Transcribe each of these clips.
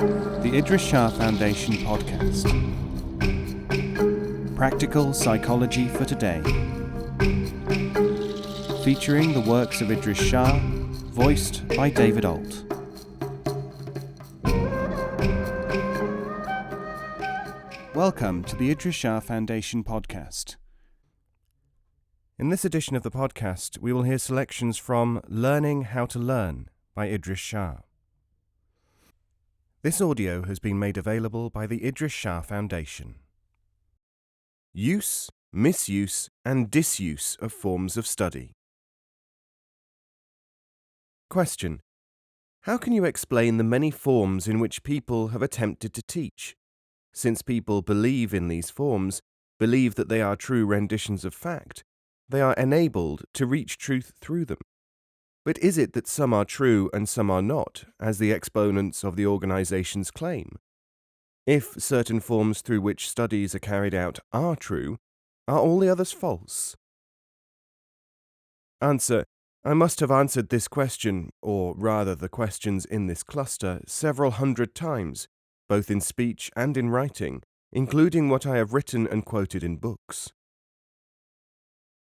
The Idries Shah Foundation podcast. Practical Psychology for Today. Featuring the works of Idries Shah, voiced by David Ault. Welcome to the Idries Shah Foundation podcast. In this edition of the podcast, we will hear selections from Learning How to Learn by Idries Shah. This audio has been made available by the Idries Shah Foundation. Use, misuse, and disuse of forms of study. Question: how can you explain the many forms in which people have attempted to teach? Since people believe in these forms, believe that they are true renditions of fact, they are enabled to reach truth through them. But is it that some are true and some are not, as the exponents of the organizations claim? If certain forms through which studies are carried out are true, are all the others false? Answer: I must have answered this question, or rather the questions in this cluster, several hundred times, both in speech and in writing, including what I have written and quoted in books.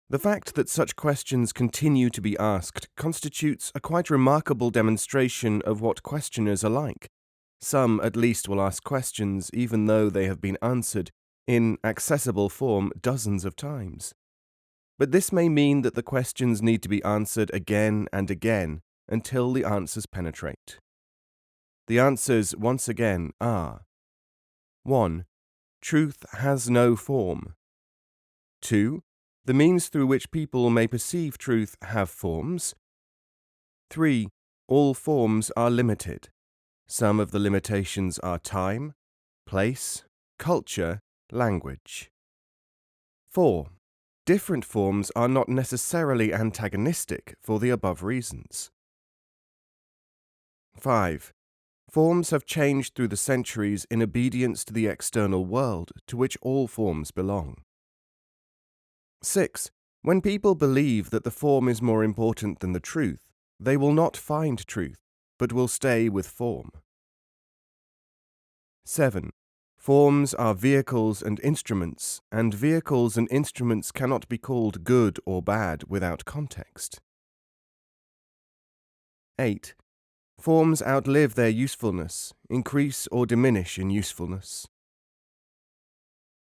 The fact that such questions continue to be asked constitutes a quite remarkable demonstration of what questioners are like. Some at least will ask questions even though they have been answered in accessible form dozens of times. But this may mean that the questions need to be answered again and again until the answers penetrate. The answers, once again, are: 1. Truth has no form. 2. The means through which people may perceive truth have forms. 3. All forms are limited. Some of the limitations are time, place, culture, language. 4. Different forms are not necessarily antagonistic for the above reasons. 5. Forms have changed through the centuries in obedience to the external world to which all forms belong. 6. When people believe that the form is more important than the truth, they will not find truth, but will stay with form. 7. Forms are vehicles and instruments, and vehicles and instruments cannot be called good or bad without context. 8. Forms outlive their usefulness, increase or diminish in usefulness.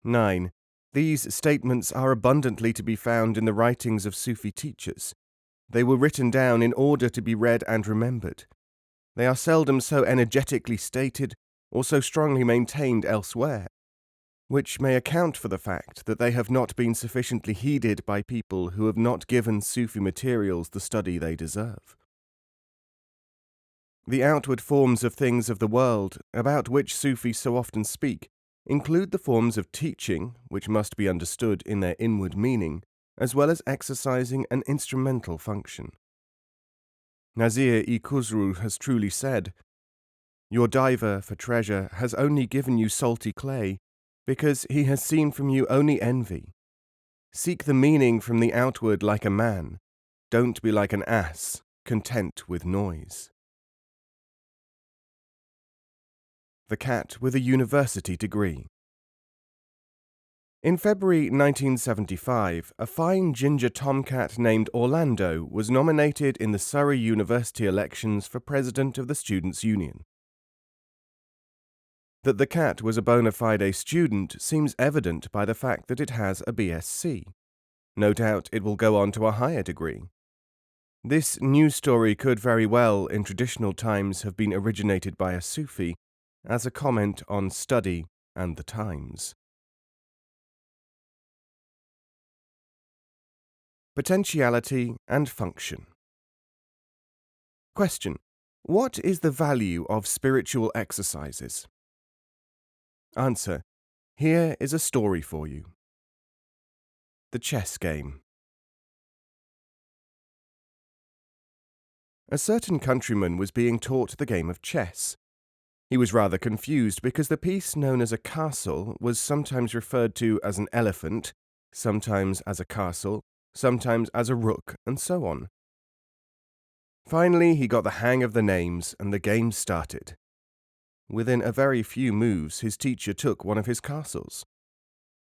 9. These statements are abundantly to be found in the writings of Sufi teachers. They were written down in order to be read and remembered. They are seldom so energetically stated or so strongly maintained elsewhere, which may account for the fact that they have not been sufficiently heeded by people who have not given Sufi materials the study they deserve. The outward forms of things of the world, about which Sufis so often speak, include the forms of teaching, which must be understood in their inward meaning, as well as exercising an instrumental function. Nazir-i Khusru has truly said, "Your diver for treasure has only given you salty clay, because he has seen from you only envy. Seek the meaning from the outward like a man. Don't be like an ass, content with noise." The cat with a university degree. In February 1975, a fine ginger tomcat named Orlando was nominated in the Surrey University elections for president of the Students' Union. That the cat was a bona fide student seems evident by the fact that it has a BSc. No doubt it will go on to a higher degree. This news story could very well, in traditional times, have been originated by a Sufi, as a comment on study and the times. Potentiality and function. Question: what is the value of spiritual exercises? Answer: here is a story for you. The chess game. A certain countryman was being taught the game of chess. He was rather confused because the piece known as a castle was sometimes referred to as an elephant, sometimes as a castle, sometimes as a rook, and so on. Finally, he got the hang of the names and the game started. within a very few moves his teacher took one of his castles.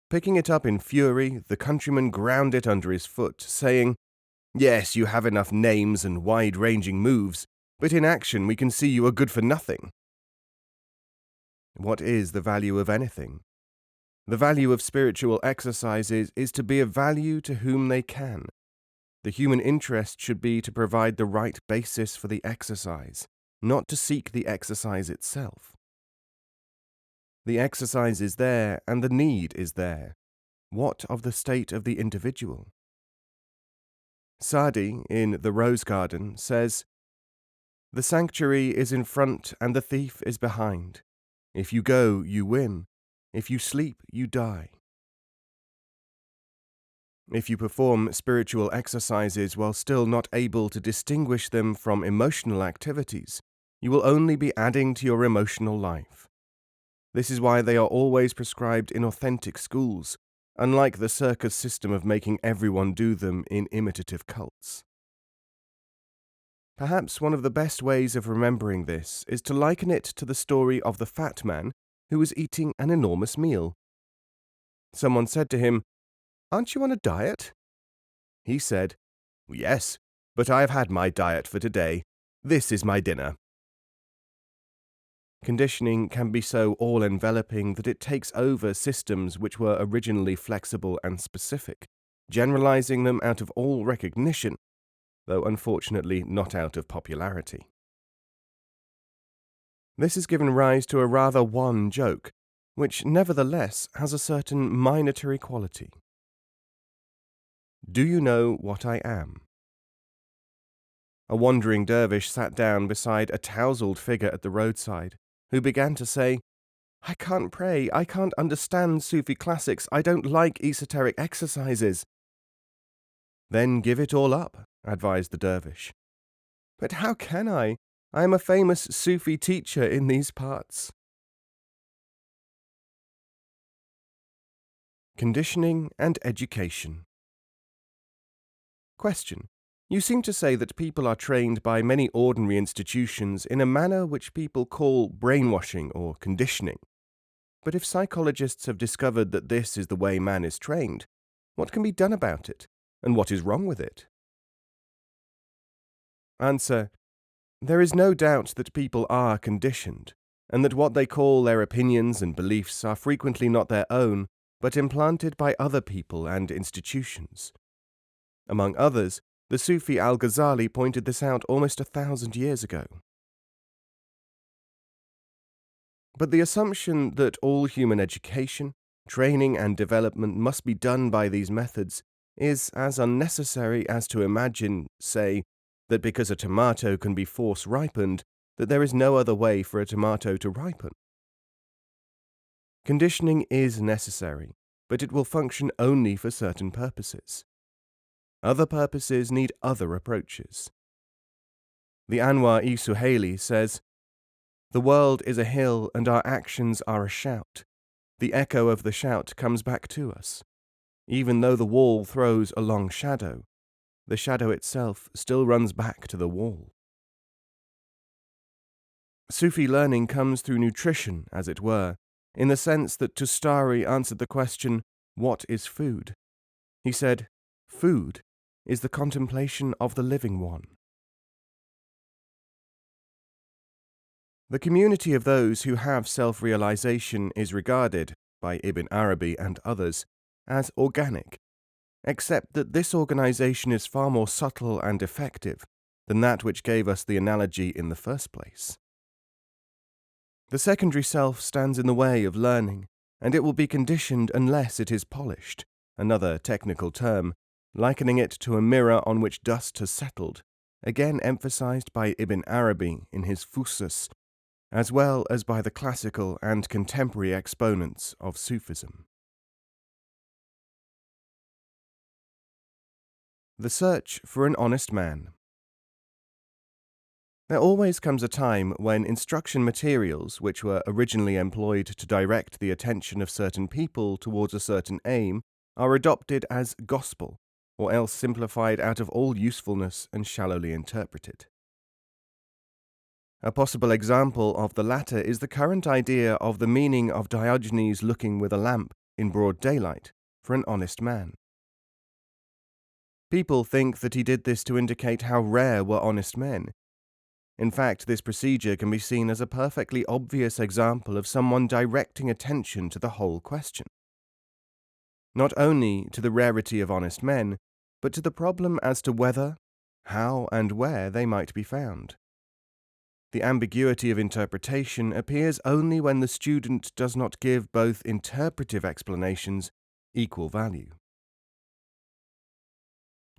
Picking it up in fury, the countryman ground it under his foot, saying, "Yes, you have enough names and wide-ranging moves, but in action we can see you are good for nothing." What is the value of anything? The value of spiritual exercises is to be of value to whom they can. The human interest should be to provide the right basis for the exercise, not to seek the exercise itself. The exercise is there, and the need is there. What of the state of the individual? Sadi, in The Rose Garden, says, "The sanctuary is in front and the thief is behind. If you go, you win. If you sleep, you die." If you perform spiritual exercises while still not able to distinguish them from emotional activities, you will only be adding to your emotional life. This is why they are always prescribed in authentic schools, unlike the circus system of making everyone do them in imitative cults. Perhaps one of the best ways of remembering this is to liken it to the story of the fat man who was eating an enormous meal. Someone said to him, "Aren't you on a diet?" He said, "Yes, but I have had my diet for today. This is my dinner." Conditioning can be so all-enveloping that it takes over systems which were originally flexible and specific, generalizing them out of all recognition, though unfortunately not out of popularity. This has given rise to a rather wan joke, which nevertheless has a certain minatory quality. Do you know what I am? A wandering dervish sat down beside a tousled figure at the roadside, who began to say, "I can't pray, I can't understand Sufi classics, I don't like esoteric exercises." "Then give it all up," advised the dervish. "But how can I? I am a famous Sufi teacher in these parts." Conditioning and education. Question. You seem to say that people are trained by many ordinary institutions in a manner which people call brainwashing or conditioning. But if psychologists have discovered that this is the way man is trained, what can be done about it, and what is wrong with it? Answer. There is no doubt that people are conditioned, and that what they call their opinions and beliefs are frequently not their own, but implanted by other people and institutions. Among others, the Sufi Al-Ghazali pointed this out almost 1,000 years ago. But the assumption that all human education, training and development must be done by these methods is as unnecessary as to imagine, say, that because a tomato can be force ripened, that there is no other way for a tomato to ripen. Conditioning is necessary, but it will function only for certain purposes. Other purposes need other approaches. The Anwar-e Suhaili says, "The world is a hill and our actions are a shout. The echo of the shout comes back to us. Even though the wall throws a long shadow, the shadow itself still runs back to the wall." Sufi learning comes through nutrition, as it were, in the sense that Tustari answered the question, "What is food?" He said, "Food is the contemplation of the living one." The community of those who have self-realization is regarded, by Ibn Arabi and others, as organic, except that this organization is far more subtle and effective than that which gave us the analogy in the first place. The secondary self stands in the way of learning, and it will be conditioned unless it is polished, another technical term, likening it to a mirror on which dust has settled, again emphasized by Ibn Arabi in his Fusus, as well as by the classical and contemporary exponents of Sufism. The search for an honest man. There always comes a time when instruction materials, which were originally employed to direct the attention of certain people towards a certain aim, are adopted as gospel, or else simplified out of all usefulness and shallowly interpreted. A possible example of the latter is the current idea of the meaning of Diogenes looking with a lamp in broad daylight for an honest man. People think that he did this to indicate how rare were honest men. In fact, this procedure can be seen as a perfectly obvious example of someone directing attention to the whole question. Not only to the rarity of honest men, but to the problem as to whether, how, and where they might be found. The ambiguity of interpretation appears only when the student does not give both interpretive explanations equal value.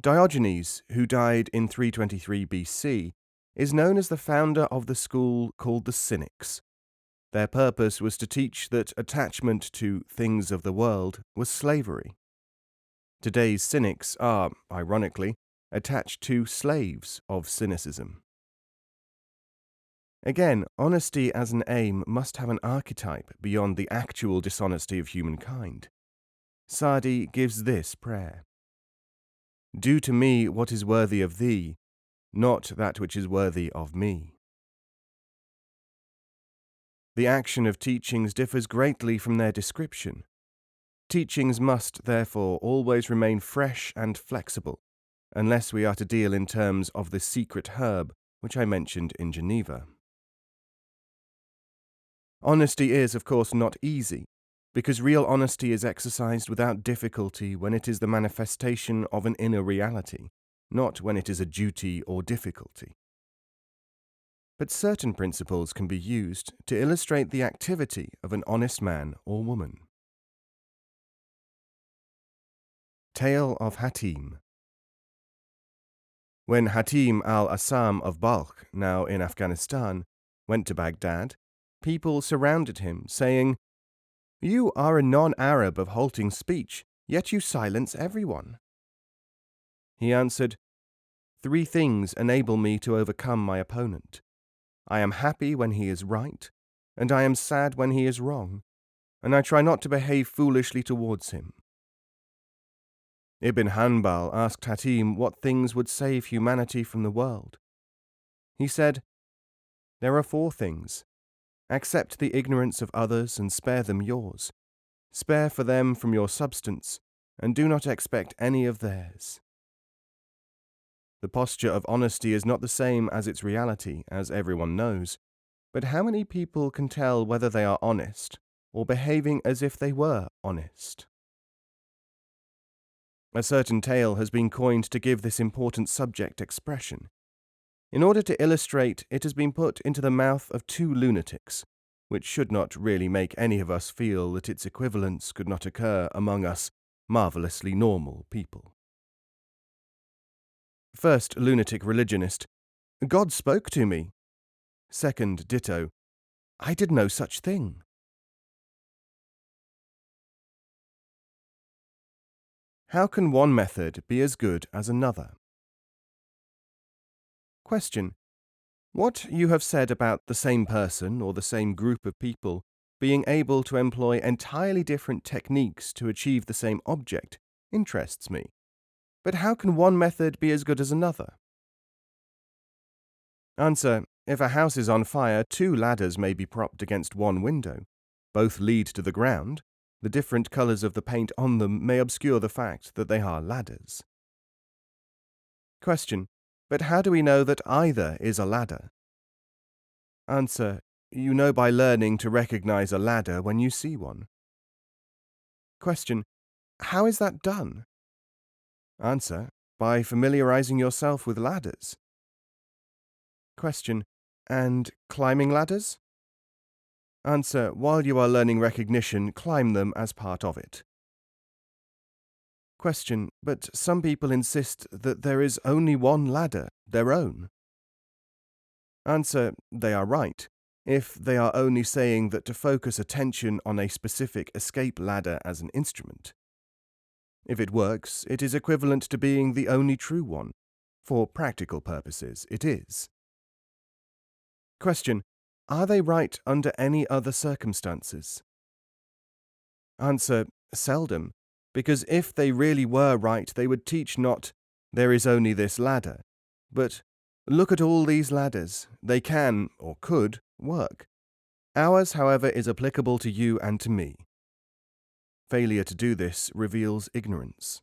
Diogenes, who died in 323 BC, is known as the founder of the school called the Cynics. Their purpose was to teach that attachment to things of the world was slavery. Today's cynics are, ironically, attached to slaves of cynicism. Again, honesty as an aim must have an archetype beyond the actual dishonesty of humankind. Sadi gives this prayer: "Do to me what is worthy of thee, not that which is worthy of me." The action of teachings differs greatly from their description. Teachings must, therefore, always remain fresh and flexible, unless we are to deal in terms of the secret herb which I mentioned in Geneva. Honesty is, of course, not easy, because real honesty is exercised without difficulty when it is the manifestation of an inner reality, not when it is a duty or difficulty. But certain principles can be used to illustrate the activity of an honest man or woman. Tale of Hatime. When Hatime al-Assam of Balkh, now in Afghanistan, went to Baghdad, people surrounded him, saying, "You are a non-Arab of halting speech, yet you silence everyone." He answered, "Three things enable me to overcome my opponent. I am happy when he is right, and I am sad when he is wrong, and I try not to behave foolishly towards him." Ibn Hanbal asked Hatime what things would save humanity from the world. He said, "There are four things. Accept the ignorance of others and spare them yours. Spare for them from your substance, and do not expect any of theirs." The posture of honesty is not the same as its reality, as everyone knows. But how many people can tell whether they are honest, or behaving as if they were honest? A certain tale has been coined to give this important subject expression. In order to illustrate, it has been put into the mouth of two lunatics, which should not really make any of us feel that its equivalence could not occur among us marvelously normal people. First lunatic religionist: "God spoke to me." Second ditto: "I did no such thing." How can one method be as good as another? Question: What you have said about the same person or the same group of people being able to employ entirely different techniques to achieve the same object interests me. But how can one method be as good as another? Answer: If a house is on fire, two ladders may be propped against one window. Both lead to the ground. The different colours of the paint on them may obscure the fact that they are ladders. Question: But how do we know that either is a ladder? Answer: You know by learning to recognize a ladder when you see one. Question: How is that done? Answer: By familiarizing yourself with ladders. Question: And climbing ladders? Answer: While you are learning recognition, climb them as part of it. Question: But some people insist that there is only one ladder, their own. Answer: They are right, if they are only saying that to focus attention on a specific escape ladder as an instrument. If it works, it is equivalent to being the only true one. For practical purposes, it is. Question: Are they right under any other circumstances? Answer: Seldom, because if they really were right, they would teach not, "There is only this ladder," but Look at all these ladders. They can, or could, work. Ours, however, is applicable to you and to me. Failure to do this reveals ignorance.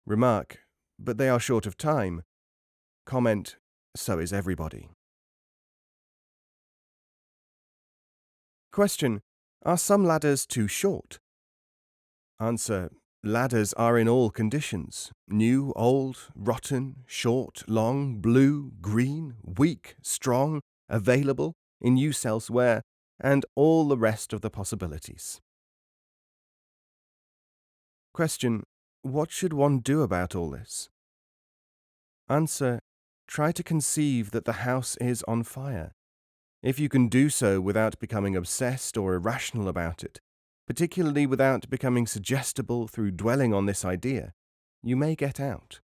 Remark, but they are short of time. Comment, so is everybody. Question, are some ladders too short? Answer, ladders are in all conditions, new, old, rotten, short, long, blue, green, weak, strong, available, in use elsewhere, and all the rest of the possibilities. Question, what should one do about all this? Answer, try to conceive that the house is on fire. If you can do so without becoming obsessed or irrational about it, particularly without becoming suggestible through dwelling on this idea, you may get out.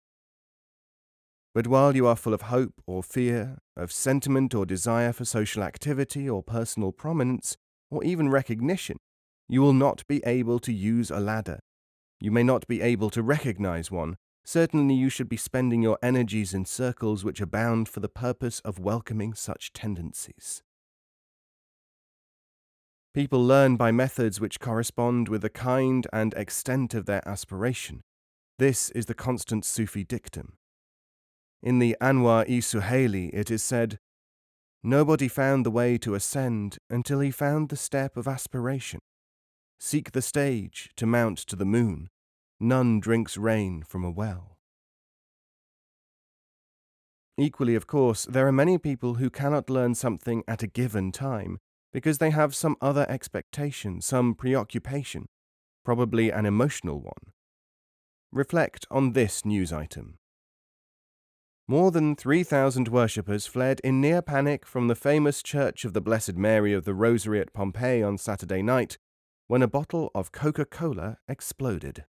But while you are full of hope or fear, of sentiment or desire for social activity or personal prominence, or even recognition, you will not be able to use a ladder. You may not be able to recognize one. Certainly you should be spending your energies in circles which are bound for the purpose of welcoming such tendencies. People learn by methods which correspond with the kind and extent of their aspiration. This is the constant Sufi dictum. In the Anwar-i-Suhaili it is said, "Nobody found the way to ascend until he found the step of aspiration. Seek the stage to mount to the moon. None drinks rain from a well." Equally, of course, there are many people who cannot learn something at a given time because they have some other expectation, some preoccupation, probably an emotional one. Reflect on this news item. More than 3,000 worshippers fled in near panic from the famous Church of the Blessed Mary of the Rosary at Pompeii on Saturday night when a bottle of Coca-Cola exploded.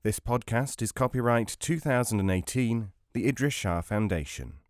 This podcast is copyright 2018, the Idries Shah Foundation.